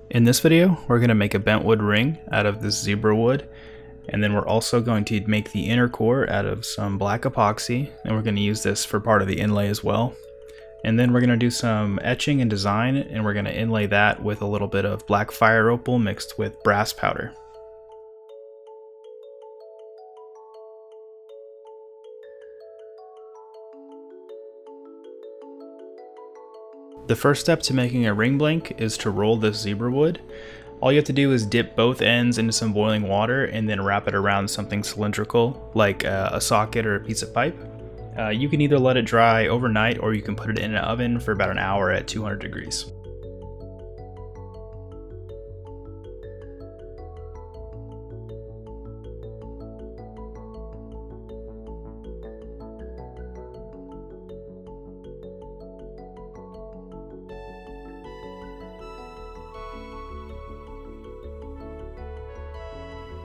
In this video, we're going to make a bentwood ring out of this zebra wood, and then we're also going to make the inner core out of some black epoxy, and we're going to use this for part of the inlay as well. And then we're going to do some etching and design, and we're going to inlay that with a little bit of black fire opal mixed with brass powder. The first step to making a ring blank is to roll this zebra wood. All you have to do is dip both ends into some boiling water and then wrap it around something cylindrical like a socket or a piece of pipe. You can either let it dry overnight or you can put it in an oven for about an hour at 200 degrees.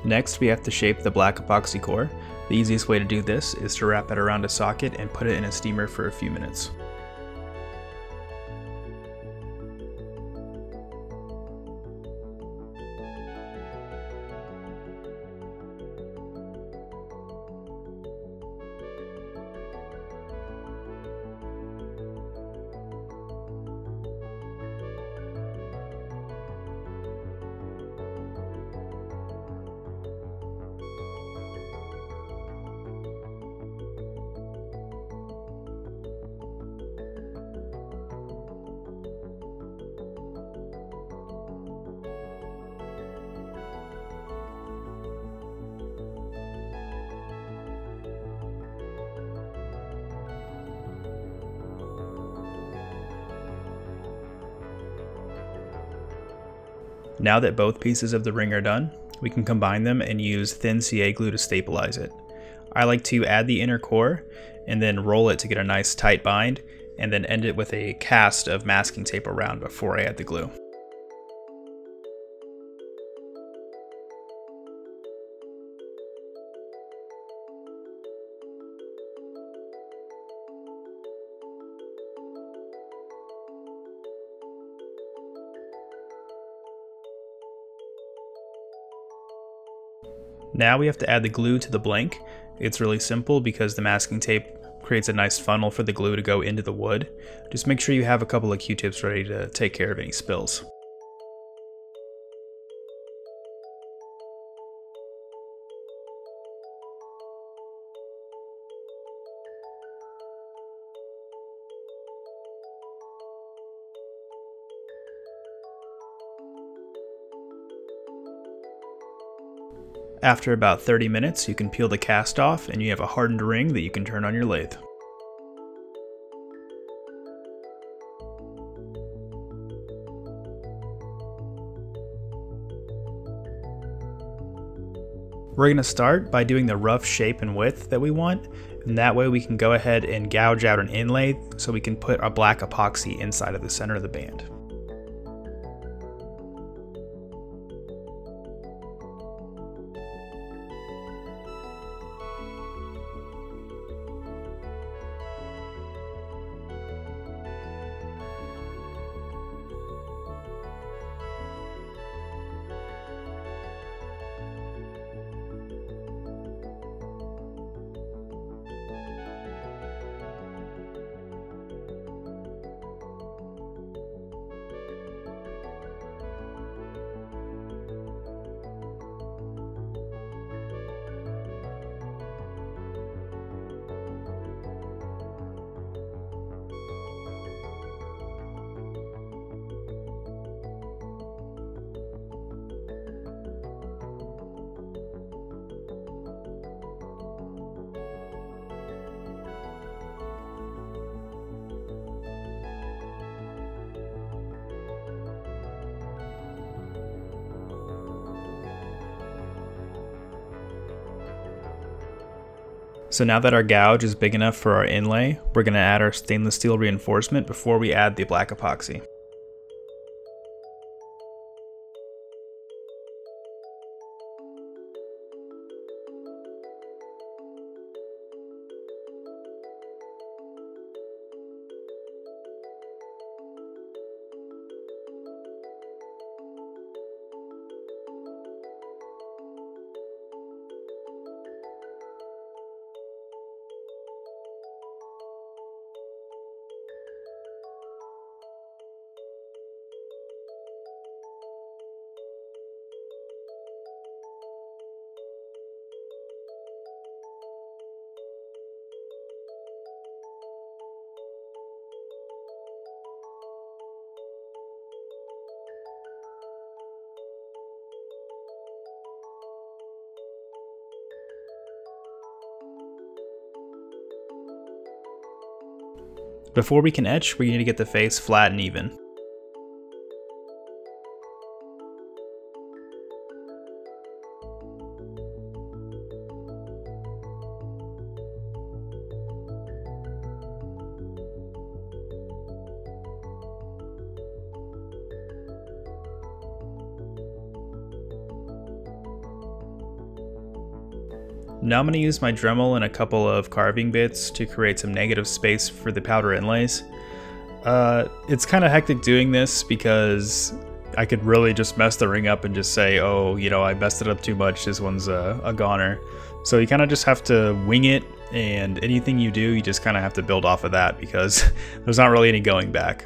Next, we have to shape the black epoxy core. The easiest way to do this is to wrap it around a socket and put it in a steamer for a few minutes. Now that both pieces of the ring are done, we can combine them and use thin CA glue to stabilize it. I like to add the inner core and then roll it to get a nice tight bind, and then end it with a cast of masking tape around before I add the glue. Now we have to add the glue to the blank. It's really simple because the masking tape creates a nice funnel for the glue to go into the wood. Just make sure you have a couple of Q-tips ready to take care of any spills. After about 30 minutes, you can peel the cast off and you have a hardened ring that you can turn on your lathe. We're going to start by doing the rough shape and width that we want, and that way we can go ahead and gouge out an inlay so we can put a black epoxy inside of the center of the band. So now that our gouge is big enough for our inlay, we're going to add our stainless steel reinforcement before we add the black epoxy. Before we can etch, we need to get the face flat and even. Now I'm going to use my Dremel and a couple of carving bits to create some negative space for the powder inlays. It's kind of hectic doing this because I could really just mess the ring up and just say, oh, you know, I messed it up too much, this one's a goner. So you kind of just have to wing it, and anything you do, you just kind of have to build off of that because there's not really any going back.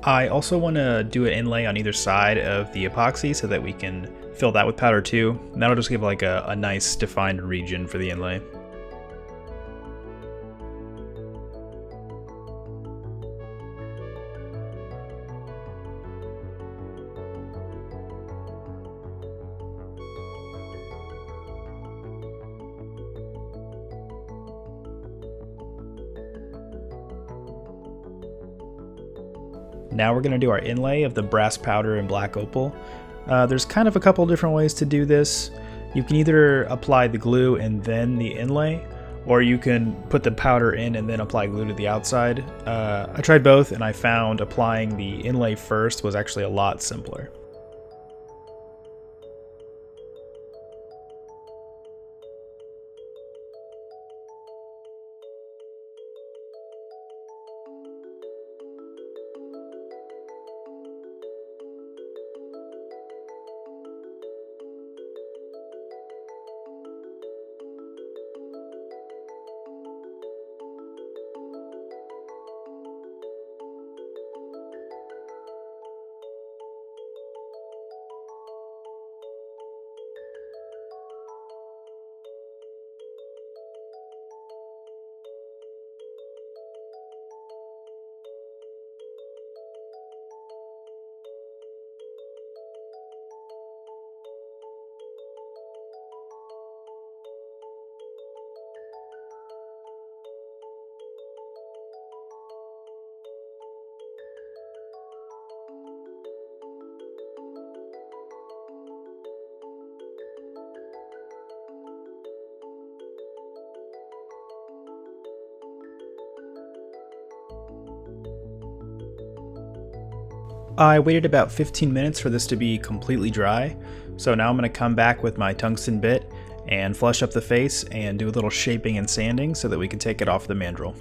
I also want to do an inlay on either side of the epoxy so that we can fill that with powder too. And that'll just give like a nice defined region for the inlay. Now we're going to do our inlay of the brass powder and black opal. There's kind of a couple different ways to do this. You can either apply the glue and then the inlay, or you can put the powder in and then apply glue to the outside. I tried both and I found applying the inlay first was actually a lot simpler. I waited about 15 minutes for this to be completely dry, so now I'm going to come back with my tungsten bit and flush up the face and do a little shaping and sanding so that we can take it off the mandrel.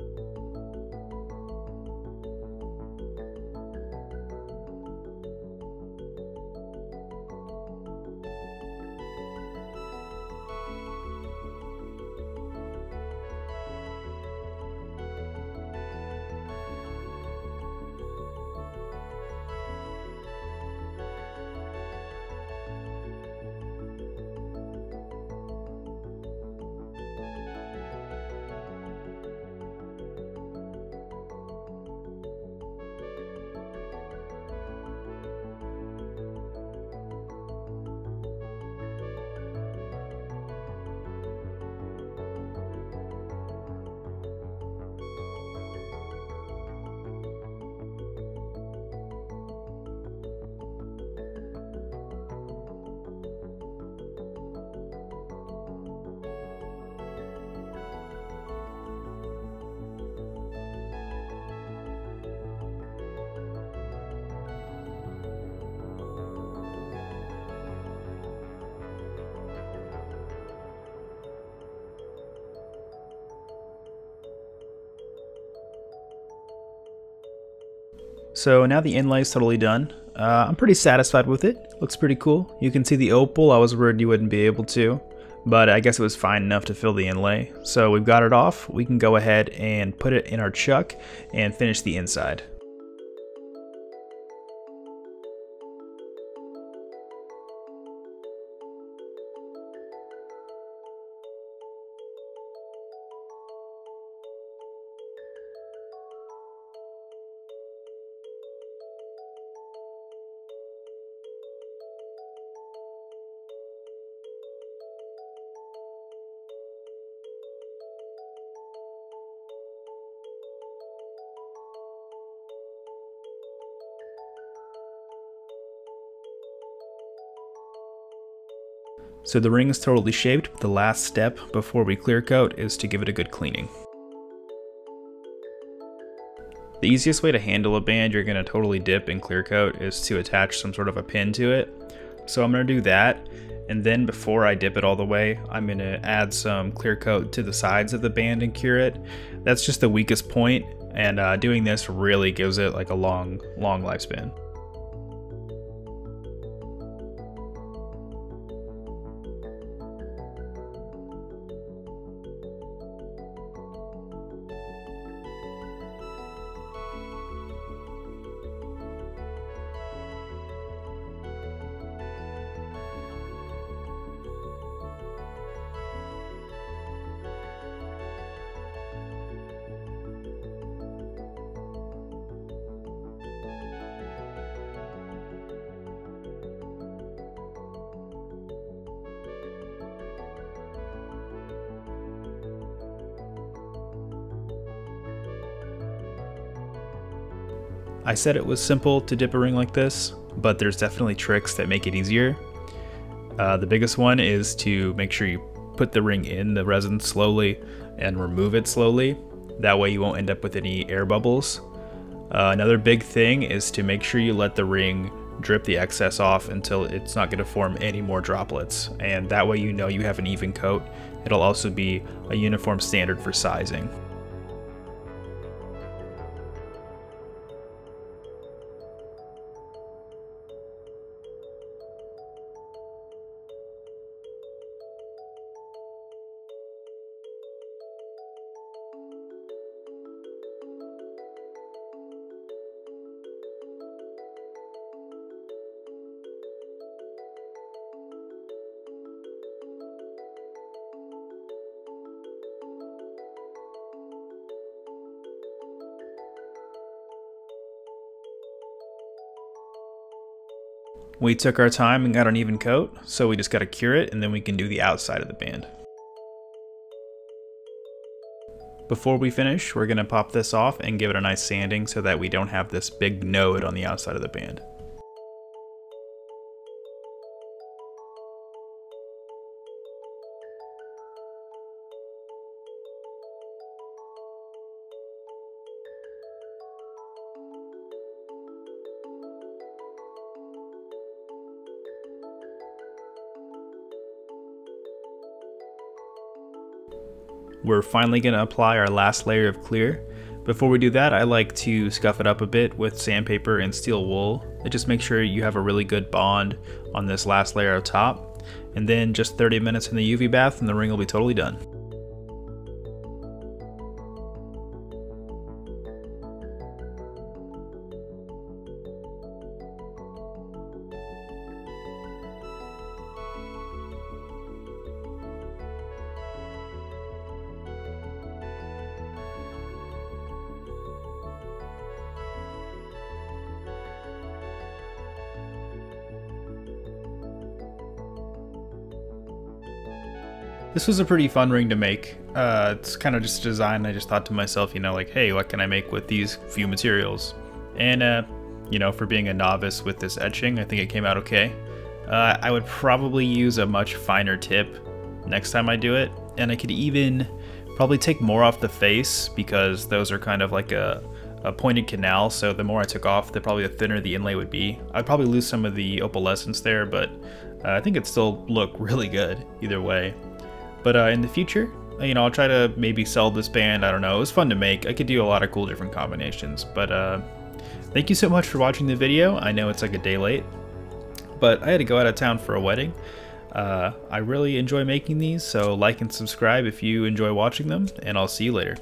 So now the inlay is totally done. I'm pretty satisfied with it. Looks pretty cool. You can see the opal. I was worried you wouldn't be able to, but I guess it was fine enough to fill the inlay. So we've got it off. We can go ahead and put it in our chuck and finish the inside. So the ring is totally shaped, but the last step before we clear coat is to give it a good cleaning. The easiest way to handle a band you're going to totally dip in clear coat is to attach some sort of a pin to it. So I'm going to do that, and then before I dip it all the way, I'm going to add some clear coat to the sides of the band and cure it. That's just the weakest point, and doing this really gives it like a long lifespan. I said it was simple to dip a ring like this, but there's definitely tricks that make it easier. The biggest one is to make sure you put the ring in the resin slowly and remove it slowly. That way you won't end up with any air bubbles. Another big thing is to make sure you let the ring drip the excess off until it's not going to form any more droplets, and that way you know you have an even coat. It'll also be a uniform standard for sizing. We took our time and got an even coat, so we just got to cure it and then we can do the outside of the band. Before we finish, we're going to pop this off and give it a nice sanding so that we don't have this big node on the outside of the band. We're finally going to apply our last layer of clear. Before we do that, I like to scuff it up a bit with sandpaper and steel wool. It just makes sure you have a really good bond on this last layer of top. And then just 30 minutes in the UV bath and the ring will be totally done. This was a pretty fun ring to make. It's kind of just a design. I just thought to myself, like, hey, what can I make with these few materials? And, for being a novice with this etching, I think it came out okay. I would probably use a much finer tip next time I do it. And I could even probably take more off the face because those are kind of like a pointed canal. So the more I took off, the thinner the inlay would be. I'd probably lose some of the opalescence there, but I think it'd still look really good either way. But in the future, I'll try to maybe sell this band. I don't know. It was fun to make. I could do a lot of cool different combinations. But thank you so much for watching the video. I know it's like a day late, but I had to go out of town for a wedding. I really enjoy making these, so like and subscribe if you enjoy watching them, and I'll see you later.